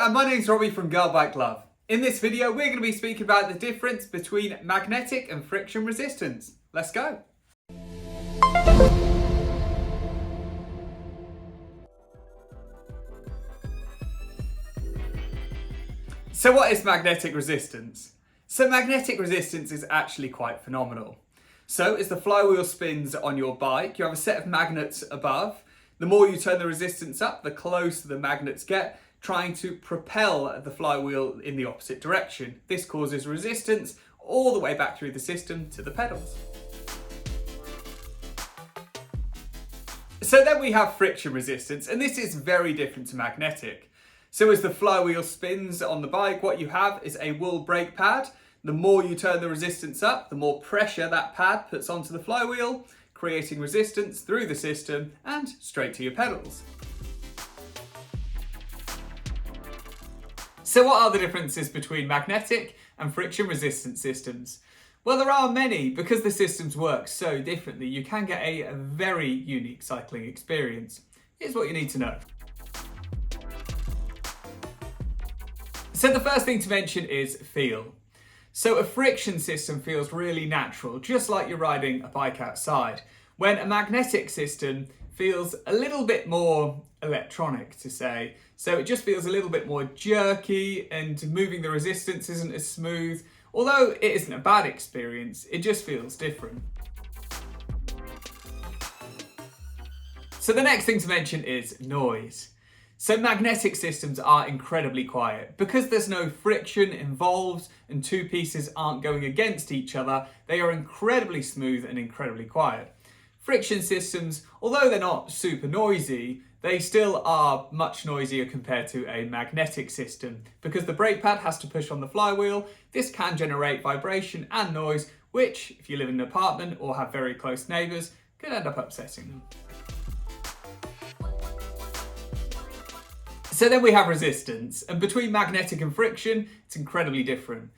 Hi, my name's Robbie from Girl Bike Love. In this video, we're going to be speaking about the difference between magnetic and friction resistance. Let's go. So what is magnetic resistance? So magnetic resistance is actually quite phenomenal. So as the flywheel spins on your bike, you have a set of magnets above. The more you turn the resistance up, the closer the magnets get, trying to propel the flywheel in the opposite direction. This causes resistance all the way back through the system to the pedals. So then we have friction resistance, and this is very different to magnetic. So as the flywheel spins on the bike, what you have is a wool brake pad. The more you turn the resistance up, the more pressure that pad puts onto the flywheel, creating resistance through the system and straight to your pedals. So what are the differences between magnetic and friction resistant systems? Well, there are many. Because the systems work so differently, you can get a very unique cycling experience. Here's what you need to know. So the first thing to mention is feel. So a friction system feels really natural, just like you're riding a bike outside, when a magnetic system feels a little bit more electronic, to say. So it just feels a little bit more jerky, and moving the resistance isn't as smooth. Although it isn't a bad experience, it just feels different. So the next thing to mention is noise. So magnetic systems are incredibly quiet. Because there's no friction involved and two pieces aren't going against each other, they are incredibly smooth and incredibly quiet. Friction systems, although they're not super noisy, they still are much noisier compared to a magnetic system. Because the brake pad has to push on the flywheel, this can generate vibration and noise, which, if you live in an apartment or have very close neighbours, could end up upsetting them. So then we have resistance, and between magnetic and friction, it's incredibly different.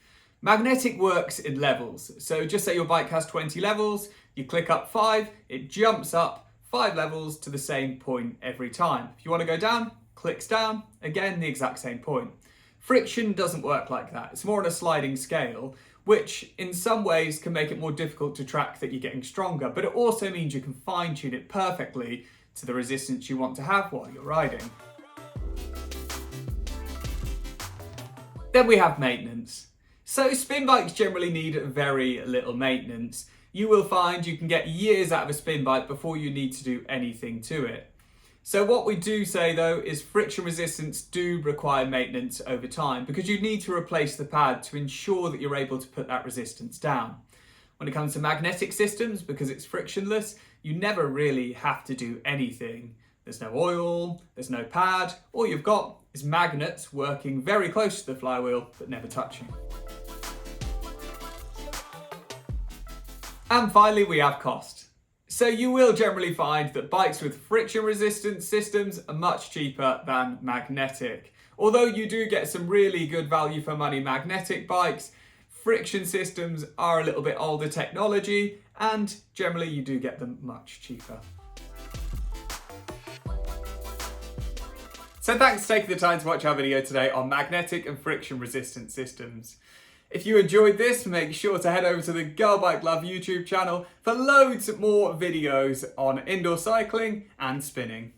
Magnetic works in levels. So just say your bike has 20 levels, you click up 5, it jumps up 5 levels to the same point every time. If you want to go down, clicks down, again the exact same point. Friction doesn't work like that. It's more on a sliding scale, which in some ways can make it more difficult to track that you're getting stronger, but it also means you can fine-tune it perfectly to the resistance you want to have while you're riding. Then we have maintenance. So spin bikes generally need very little maintenance. You will find you can get years out of a spin bike before you need to do anything to it. So what we do say though is friction resistance do require maintenance over time, because you need to replace the pad to ensure that you're able to put that resistance down. When it comes to magnetic systems, because it's frictionless, you never really have to do anything. There's no oil, there's no pad, all you've got is magnets working very close to the flywheel but never touching. And finally we have cost. So you will generally find that bikes with friction resistant systems are much cheaper than magnetic. Although you do get some really good value for money magnetic bikes, friction systems are a little bit older technology and generally you do get them much cheaper. So thanks for taking the time to watch our video today on magnetic and friction resistant systems. If you enjoyed this, make sure to head over to the Girl Bike Love YouTube channel for loads more videos on indoor cycling and spinning.